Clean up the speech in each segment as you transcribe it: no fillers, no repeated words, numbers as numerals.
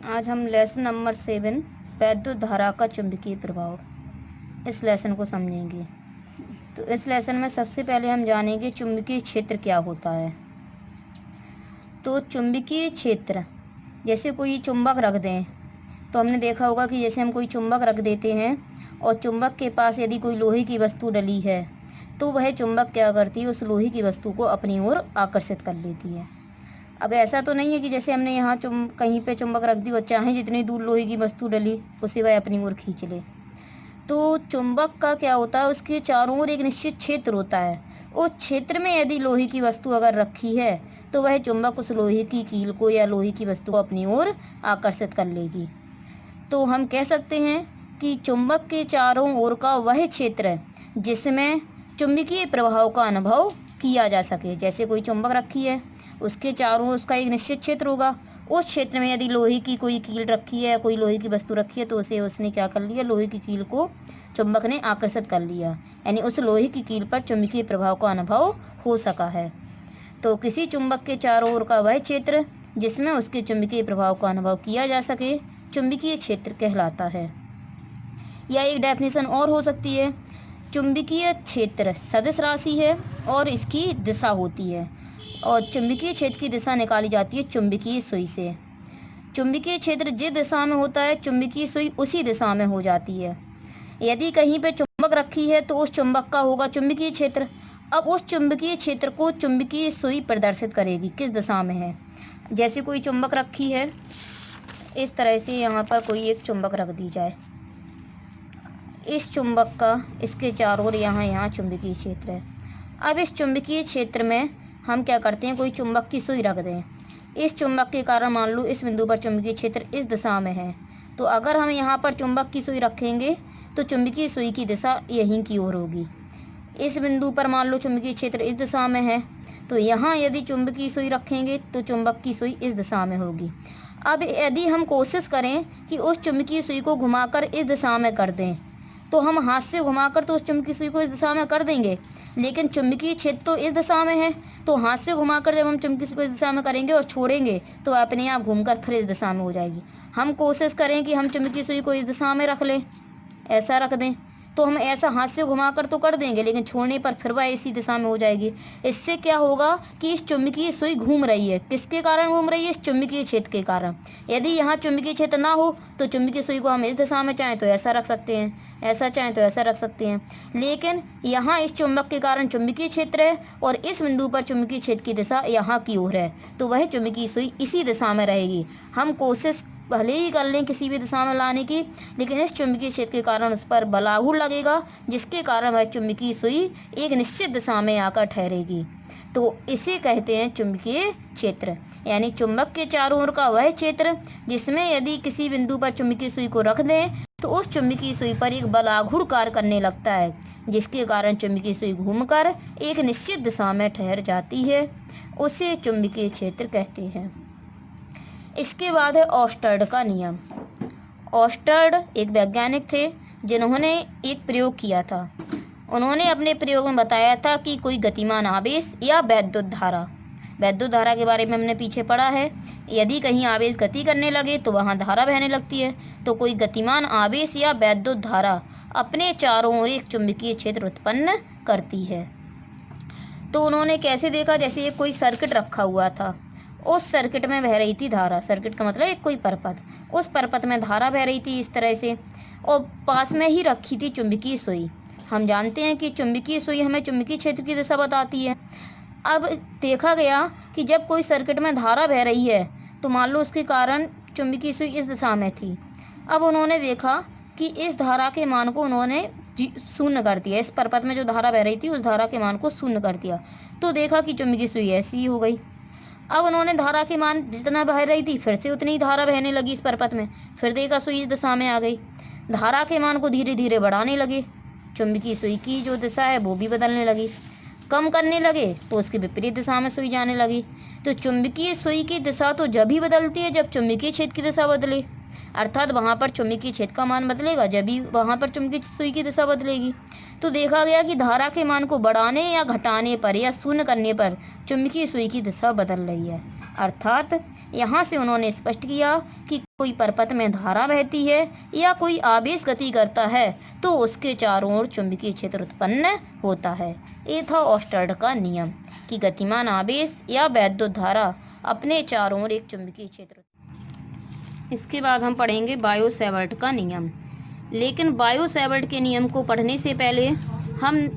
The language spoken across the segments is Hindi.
आज हम लेसन नंबर 7 वैद्युत धारा का चुंबकीय प्रभाव इस लेसन को समझेंगे। तो इस लेसन में सबसे पहले हम जानेंगे चुंबकीय क्षेत्र क्या होता है। तो चुंबकीय क्षेत्र, जैसे कोई चुंबक रख दें तो हमने देखा होगा कि जैसे हम कोई चुंबक रख देते हैं और चुंबक के पास यदि कोई लोहे की वस्तु डली है तो वह चुंबक क्या करती है, उस लोहे की वस्तु को अपनी ओर आकर्षित कर लेती है। अब ऐसा तो नहीं है कि जैसे हमने यहाँ कहीं पे चुंबक रख दी और चाहे जितनी दूर लोहे की वस्तु डली उसे वह अपनी ओर खींच ले। तो चुंबक का क्या होता है, उसके चारों ओर एक निश्चित क्षेत्र होता है। उस क्षेत्र में यदि लोहे की वस्तु अगर रखी है तो वह चुंबक उस लोहे की कील को या लोहे की वस्तु को अपनी ओर आकर्षित कर लेगी। तो हम कह सकते हैं कि चुंबक के चारों ओर का वह क्षेत्र जिसमें चुंबकीय प्रभाव का अनुभव किया जा सके। जैसे कोई चुंबक रखी है, उसके चारों ओर उसका एक निश्चित क्षेत्र होगा। उस क्षेत्र में यदि लोहे की कोई कील रखी है, कोई लोहे की वस्तु रखी है, तो उसने क्या कर लिया, लोहे की कील को चुंबक ने आकर्षित कर लिया, यानी उस लोहे की कील पर चुंबकीय प्रभाव का अनुभव हो सका है। तो किसी चुंबक के चारों ओर का वह क्षेत्र जिसमें उसके चुंबकीय प्रभाव का अनुभव किया जा सके चुंबकीय क्षेत्र कहलाता है। या एक डेफिनेशन और हो सकती है, चुंबकीय क्षेत्र सदिश राशि है और इसकी दिशा होती है, और चुंबकीय क्षेत्र की दिशा निकाली जाती है चुंबकीय सुई से। चुंबकीय क्षेत्र जिस दिशा में होता है चुंबकीय सुई उसी दिशा में हो जाती है। यदि कहीं पे चुंबक रखी है तो उस चुंबक का होगा चुंबकीय क्षेत्र। अब उस चुंबकीय क्षेत्र को चुंबकीय सुई प्रदर्शित करेगी किस दिशा में है। जैसे कोई चुंबक रखी है, इस तरह से यहाँ पर कोई एक चुंबक रख दी जाए, इस चुंबक का इसके चारों ओर यहाँ चुंबकीय क्षेत्र है। अब इस चुंबकीय क्षेत्र में हम क्या करते हैं, कोई चुंबक की सुई रख दें। इस चुंबक के कारण मान लो इस बिंदु पर चुंबकीय क्षेत्र इस दिशा में है, तो अगर हम यहाँ पर चुंबक की सुई रखेंगे तो चुंबकीय सुई की दिशा यहीं की ओर होगी। इस बिंदु पर मान लो चुंबकीय क्षेत्र इस दिशा में है, तो यहाँ यदि चुंबकीय सुई रखेंगे तो चुंबक की सुई इस दिशा में होगी। अब यदि हम कोशिश करें कि उस चुंबकीय सुई को घुमाकर इस दिशा में कर दें, तो हम हाथ से घुमाकर तो उस चुंबकीय सुई को इस दिशा में कर देंगे, लेकिन चुंबकीय क्षेत्र तो इस दिशा में है, तो हाथ से घुमाकर जब हम चुंबकीय सुई को इस दिशा में करेंगे और छोड़ेंगे तो अपने आप घूमकर फिर इस दिशा में हो जाएगी। हम कोशिश करें कि हम चुंबकीय सुई को इस दिशा में रख लें, ऐसा रख दें, तो हम ऐसा हाथ से घुमाकर तो कर देंगे, लेकिन छोड़ने पर फिर वह इसी दिशा में हो जाएगी। इससे क्या होगा कि इस चुंबकीय सुई घूम रही है, किसके कारण घूम रही है, इस चुंबकीय क्षेत्र के कारण। यदि यहाँ चुंबकीय क्षेत्र ना हो तो चुंबकीय सुई को हम इस दिशा में चाहें तो ऐसा रख सकते हैं, ऐसा चाहें तो ऐसा रख सकते हैं, लेकिन यहाँ इस चुंबक के कारण चुंबकीय क्षेत्र है और इस बिंदु पर चुंबकीय क्षेत्र की दिशा यहाँ की ओर है, तो वह चुंबकीय सुई इसी दिशा में रहेगी। हम कोशिश भले ही कर लें किसी भी दिशा में लाने की, लेकिन इस चुंबकीय क्षेत्र के कारण उस पर बलागुर लगेगा, जिसके कारण वह चुंबकीय सुई एक निश्चित दिशा में आकर ठहरेगी। तो इसे कहते हैं चुंबकीय क्षेत्र, यानी चुंबक के चारों ओर का वह क्षेत्र जिसमें यदि किसी बिंदु पर चुंबकीय सुई को रख दें तो उस चुंबकीय सुई पर एक बलागुर कार्य करने लगता है, जिसके कारण चुंबकीय सुई घूमकर एक निश्चित दिशा में ठहर जाती है, उसे चुंबकीय क्षेत्र कहते हैं। इसके बाद है ऑस्टर्ड का नियम। ऑस्टर्ड एक वैज्ञानिक थे जिन्होंने एक प्रयोग किया था। उन्होंने अपने प्रयोग में बताया था कि कोई गतिमान आवेश या वैद्युत धारा के बारे में हमने पीछे पढ़ा है। यदि कहीं आवेश गति करने लगे तो वहाँ धारा बहने लगती है। तो कोई गतिमान आवेश या वैद्युत धारा अपने चारों ओर एक चुंबकीय क्षेत्र उत्पन्न करती है। तो उन्होंने कैसे देखा, जैसे एक कोई सर्किट रखा हुआ था, उस सर्किट में बह रही थी धारा। सर्किट का मतलब एक कोई परपथ, उस परपथ में धारा बह रही थी इस तरह से, और पास में ही रखी थी चुंबकीय सुई। हम जानते हैं कि चुंबकीय सुई हमें चुंबकीय क्षेत्र की दिशा बताती है। अब देखा गया कि जब कोई सर्किट में धारा बह रही है तो मान लो उसके कारण चुंबकीय सुई इस दिशा में थी। अब उन्होंने देखा कि इस धारा के मान को उन्होंने शून्य कर दिया, इस परपथ में जो धारा बह रही थी उस धारा के मान को शून्य कर दिया, तो देखा कि चुंबकीय सुई ऐसी ही हो गई। अब उन्होंने धारा के मान जितना बह रही थी फिर से उतनी ही धारा बहने लगी इस परपथ में, फिर देखा सुई इस दिशा में आ गई। धारा के मान को धीरे धीरे बढ़ाने लगे, चुंबकीय सुई की जो दिशा है वो भी बदलने लगी। कम करने लगे तो उसके विपरीत दिशा में सुई जाने लगी। तो चुंबकीय सुई की दिशा तो जब ही बदलती है जब चुंबकीय क्षेत्र की दिशा बदले, अर्थात वहाँ पर चुंबकीय क्षेत्र का मान बदलेगा जब भी वहाँ पर चुंबकीय सुई की दिशा बदलेगी। तो देखा गया कि धारा के मान को बढ़ाने या घटाने पर या शून्य करने पर चुंबकीय सुई की दिशा बदल रही है। अर्थात यहाँ से उन्होंने स्पष्ट किया कि कोई परपथ में धारा बहती है या कोई आवेश गति करता है तो उसके चारों ओर चुंबकीय क्षेत्र उत्पन्न होता है। ये था ऑस्टर्ड का नियम कि गतिमान आवेश या वैद्युत धारा अपने चारों ओर एक चुंबकीय क्षेत्र। इसके बाद हम पढ़ेंगे बायो-सैवर्ट का नियम। लेकिन बायो-सैवर्ट के नियम को पढ़ने से पहले हम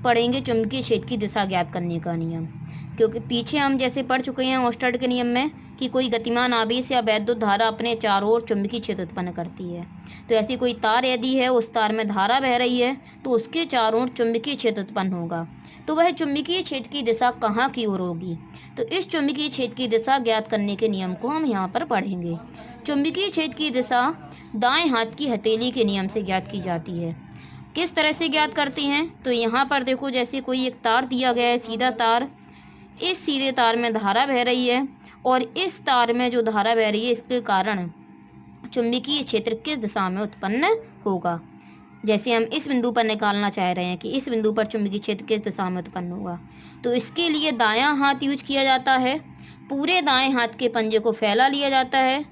पढ़ेंगे चुंबकीय क्षेत्र की दिशा ज्ञात करने का नियम, क्योंकि पीछे हम जैसे पढ़ चुके हैं ऑस्टर्ड के नियम में कि कोई गतिमान आवेश या वैद्युत धारा अपने चारों ओर चुंबकीय क्षेत्र उत्पन्न करती है। तो ऐसी कोई तार यदि है, उस तार में धारा बह रही है तो उसके चारों ओर चुंबकीय क्षेत्र उत्पन्न होगा। तो वह चुंबकीय क्षेत्र की दिशा कहाँ की ओर होगी? तो इस चुंबकीय क्षेत्र की दिशा ज्ञात करने के नियम को हम यहाँ पर पढ़ेंगे। चुंबकीय क्षेत्र की दिशा दाएं हाथ की हथेली के नियम से ज्ञात की जाती है। किस तरह से ज्ञात करते हैं? तो यहाँ पर देखो, जैसे कोई एक तार दिया गया है, सीधा तार, इस सीधे तार में धारा बह रही है और इस तार में जो धारा बह रही है इसके कारण चुंबकीय क्षेत्र किस दिशा में उत्पन्न होगा। जैसे हम इस बिंदु पर निकालना चाह रहे हैं कि इस बिंदु पर चुंबकीय क्षेत्र किस दिशा में उत्पन्न होगा, तो इसके लिए दायां हाथ यूज किया जाता है। पूरे दाएं हाथ के पंजे को फैला लिया जाता है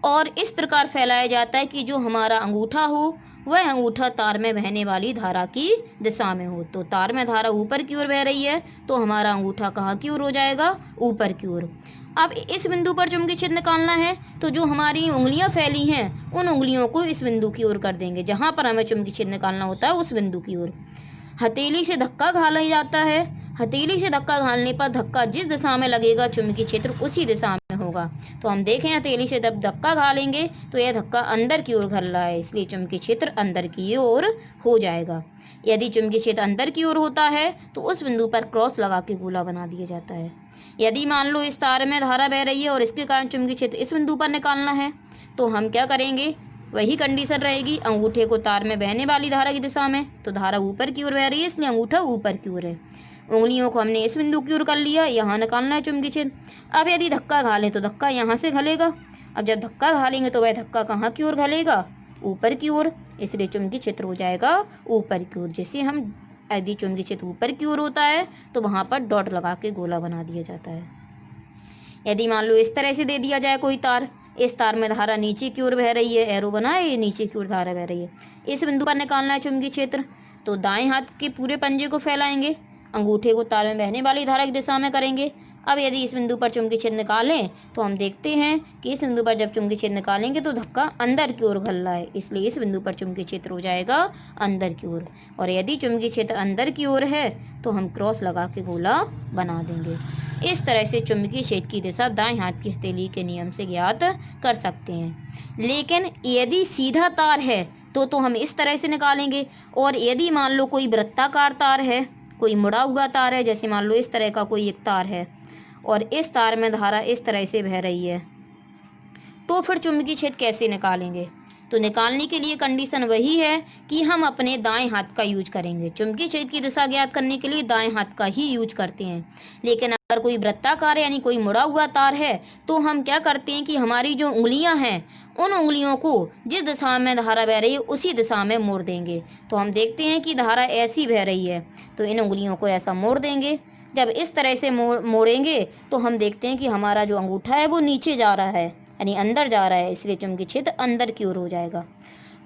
और इस प्रकार फैलाया जाता है कि जो हमारा अंगूठा हो वह अंगूठा तार में बहने वाली धारा की दिशा में हो। तो तार में धारा ऊपर की ओर बह रही है तो हमारा अंगूठा कहाँ की ओर हो जाएगा? ऊपर की ओर। अब इस बिंदु पर चुंबकीय क्षेत्र निकालना है तो जो हमारी उंगलियां फैली हैं उन उंगलियों को इस बिंदु की ओर कर देंगे, जहाँ पर हमें चुंबकीय क्षेत्र निकालना होता है उस बिंदु की ओर। हथेली से धक्का घाला जाता है। हथेली से धक्का घालने पर धक्का जिस दिशा में लगेगा चुंबकीय क्षेत्र उसी दिशा में होगा। तो हम देखें हथेली से जब धक्का घालेंगे तो यह धक्का अंदर की ओर घल रहा है, इसलिए चुंबकीय क्षेत्र अंदर की ओर हो जाएगा। यदि चुंबकीय क्षेत्र अंदर की ओर होता है तो उस बिंदु पर क्रॉस लगा के गोला बना दिया जाता है। यदि मान लो इस तार में धारा बह रही है और इसके कारण चुंबकीय क्षेत्र इस बिंदु पर निकालना है तो हम क्या करेंगे? वही कंडीशन रहेगी, अंगूठे को तार में बहने वाली धारा की दिशा में, तो धारा ऊपर की ओर बह रही है इसलिए अंगूठा ऊपर की ओर है। उंगलियों को हमने इस बिंदु की ओर कर लिया, यहाँ निकालना है चुंबकीय क्षेत्र। अब यदि धक्का घालें तो धक्का यहाँ से घलेगा। अब जब धक्का घालेंगे तो वह धक्का कहाँ की ओर घलेगा? ऊपर की ओर, इसलिए चुंबकीय क्षेत्र हो जाएगा ऊपर की ओर। जैसे हम यदि चुंबकीय क्षेत्र ऊपर की ओर होता है तो वहाँ पर डॉट लगा के गोला बना दिया जाता है। यदि मान लो इस तरह से दे दिया जाए कोई तार, इस तार में धारा नीचे की ओर बह रही है, एरो बना है, ये नीचे की ओर धारा बह रही है, इस बिंदु पर निकालना है चुंबकीय क्षेत्र, तो दाएं हाथ के पूरे पंजे को फैलाएंगे, अंगूठे को तार में बहने वाली धारा की दिशा में करेंगे। अब यदि इस बिंदु पर चुंबकीय क्षेत्र निकालें तो हम देखते हैं कि इस बिंदु पर जब चुंबकीय क्षेत्र निकालेंगे तो धक्का अंदर की ओर घल रहा है, इसलिए इस बिंदु पर चुंबकीय क्षेत्र हो जाएगा अंदर की ओर। और यदि चुंबकीय क्षेत्र अंदर की ओर है तो हम क्रॉस लगा के गोला बना देंगे। इस तरह से चुंबकीय क्षेत्र की दिशा दाएं हाथ की हथेली के नियम से ज्ञात कर सकते हैं। लेकिन यदि सीधा तार है तो हम इस तरह से निकालेंगे, और यदि मान लो कोई वृत्ताकार तार है, कोई मुड़ा हुआ तार है, जैसे मान लो इस तरह का कोई एक तार है और इस तार में धारा इस तरह से बह रही है, तो फिर चुंबकीय क्षेत्र कैसे निकालेंगे? तो निकालने के लिए कंडीशन वही है कि हम अपने दाएं हाथ का यूज करेंगे। चुंबकीय क्षेत्र की दिशा ज्ञात करने के लिए दाएं हाथ का ही यूज करते हैं। लेकिन अगर कोई वृत्ताकार यानी कोई मुड़ा हुआ तार है तो हम क्या करते हैं कि हमारी जो उंगलियां हैं उन उंगलियों को जिस दिशा में धारा बह रही है उसी दिशा में मोड़ देंगे। तो हम देखते हैं कि धारा ऐसी बह रही है तो इन उंगलियों को ऐसा मोड़ देंगे। जब इस तरह से मोड़ेंगे तो हम देखते हैं कि हमारा जो अंगूठा है वो नीचे जा रहा है यानी अंदर जा रहा है, इसलिए चुंबकीय क्षेत्र अंदर की ओर हो जाएगा।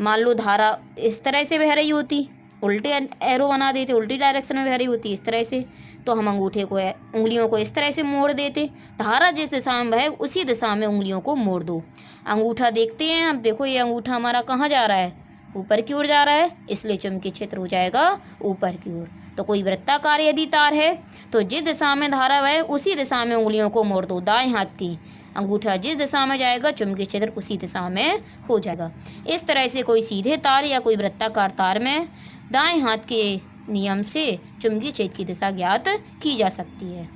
मान लो धारा इस तरह से बह रही होती, उल्टे एरो बना देते, उल्टी डायरेक्शन में बह रही होती इस तरह से, तो हम अंगूठे को उंगलियों को इस तरह से मोड़ देते। धारा जिस दिशा में बहे उसी दिशा में उंगलियों को मोड़ दो। अंगूठा देखते हैं, अब देखो ये अंगूठा हमारा कहाँ जा रहा है? ऊपर की ओर जा रहा है, इसलिए चुंबकीय क्षेत्र हो जाएगा ऊपर की ओर। तो कोई वृत्ताकार यदि तार है तो जिस दिशा में धारा बहे उसी दिशा में उंगलियों को मोड़ दो दाएं हाथ की। अंगूठा जिस दिशा में जाएगा चुंबकीय क्षेत्र उसी दिशा में हो जाएगा। इस तरह से कोई सीधे तार या कोई वृत्ताकार तार में दाएं हाथ के नियम से चुंबकीय क्षेत्र की दिशा ज्ञात की जा सकती है।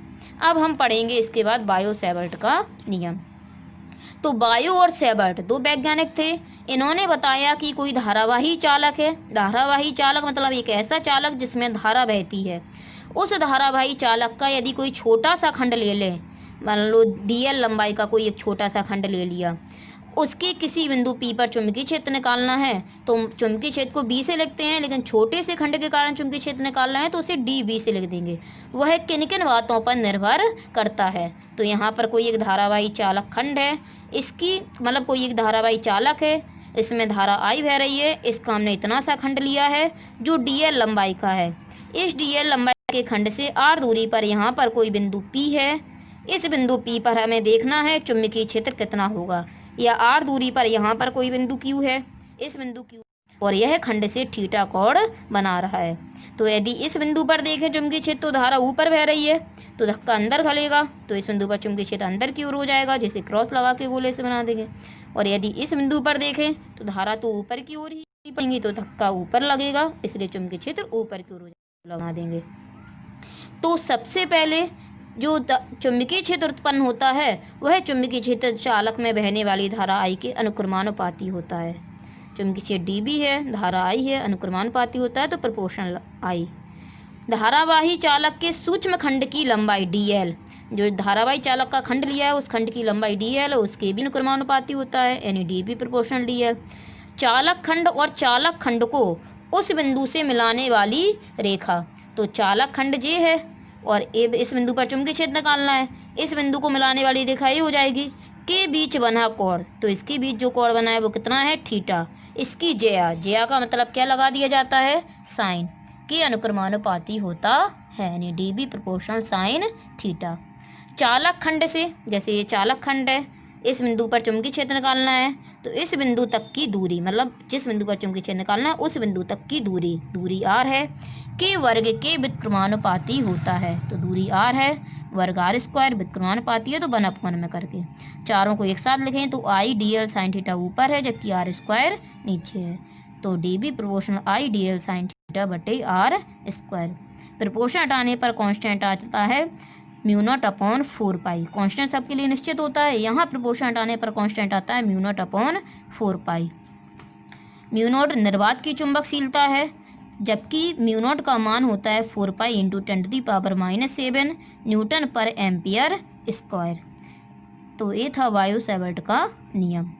अब हम पढ़ेंगे इसके बाद बायो-सैवर्ट का नियम। तो बायो और सैवर्ट दो वैज्ञानिक थे। इन्होंने बताया कि कोई धारावाही चालक है। धारावाही चालक मतलब एक ऐसा चालक जिसमें धारा बहती है। उस धारावाही चालक का यदि कोई छोटा सा खंड ले लें, मान लो dl लंबाई का कोई एक छोटा सा खंड ले लिया उसके किसी बिंदु P पर चुंबकीय क्षेत्र निकालना है तो चुंबकीय क्षेत्र को B से लिखते हैं, लेकिन छोटे से खंड के कारण चुंबकीय क्षेत्र निकालना है तो उसे DB से लिख देंगे। वह किन किन बातों पर निर्भर करता है? तो यहाँ पर कोई एक धारावाही चालक खंड है, इसकी मतलब कोई एक धारावाही चालक है, इसमें धारा I बह रही है, इसका हमने इतना सा खंड लिया है जो DL लंबाई का है। इस DL लंबाई के खंड से R दूरी पर यहाँ पर कोई बिंदु P है। इस बिंदु P पर हमें देखना है चुंबकीय क्षेत्र कितना होगा, या R दूरी पर यहाँ पर कोई बिंदु Q है, इस बिंदु Q और यह खंड से थीटा कोण बना रहा है। तो यदि इस बिंदु पर देखें चुंबकीय क्षेत्र तो धारा ऊपर बह रही है, तो धक्का अंदर खलेगा, तो इस बिंदु पर चुंबकीय क्षेत्र अंदर की ओर हो जाएगा, जिसे क्रॉस लगा के गोले से बना देंगे। और यदि इस बिंदु पर देखें तो धारा तो ऊपर की ओर ही पड़ेगी, तो धक्का ऊपर लगेगा, इसलिए चुंबकीय क्षेत्र ऊपर की ओर हो जाएगा, बना देंगे। तो सबसे पहले जो चुंबकीय क्षेत्र उत्पन्न होता है वह चुंबकीय क्षेत्र चालक में बहने वाली धारा I के अनुक्रमानुपाती होता है। चुंबकीय क्षेत्र DB है, धारा I है, अनुक्रमानुपाती होता है तो प्रोपोर्शनल I। धारावाही चालक के सूक्ष्म खंड की लंबाई DL, जो धारावाही चालक का खंड लिया है उस खंड की लंबाई DL है, उसके भी अनुक्रमानुपाती होता है, यानी DB प्रोपोर्शनल DL। चालक खंड और चालक खंड को उस बिंदु से मिलाने वाली रेखा, तो चालक खंड J है और इस बिंदु पर चुंबकीय क्षेत्र निकालना है, इस बिंदु को मिलाने वाली रेखा ये हो जाएगी। के बीच बना कोण, तो इसके बीच जो कोण बना है वो कितना है थीटा। इसकी ज्या का मतलब क्या लगा दिया जाता है साइन, के अनुक्रमानुपाती होता है, यानी DB प्रोपोर्शनल साइन थीटा। चालक खंड से, जैसे ये चालक खंड है, इस बिंदु पर चुंबकीय क्षेत्र निकालना है तो इस बिंदु तक की दूरी, मतलब जिस बिंदु पर चुंबकीय क्षेत्र निकालना है उस बिंदु तक की दूरी R है, के वर्ग के व्युत्क्रमानुपाती होता है। तो दूरी R है, वर्ग R स्क्वायर, व्युत्क्रमानुपाती है तो 1/1 में करके चारों को एक साथ लिखें तो I DL साइन थीटा ऊपर है जबकि R स्क्वायर नीचे है, तो DB proportional I DL sine theta बटे R स्क्वायर। प्रोपोर्शन हटाने पर कांस्टेंट आ जाता है μ0/4 पाई, कांस्टेंट सबके लिए निश्चित होता है, यहाँ प्रोपोर्शन हटाने पर कांस्टेंट आता है μ0/4 पाई। μ0 निर्वात की चुंबकशीलता है, जबकि μ0 का मान होता है 4 पाई इंटू 10⁻⁷ न्यूटन पर एम्पियर स्क्वायर। तो ये था वायो सेवर्ट का नियम।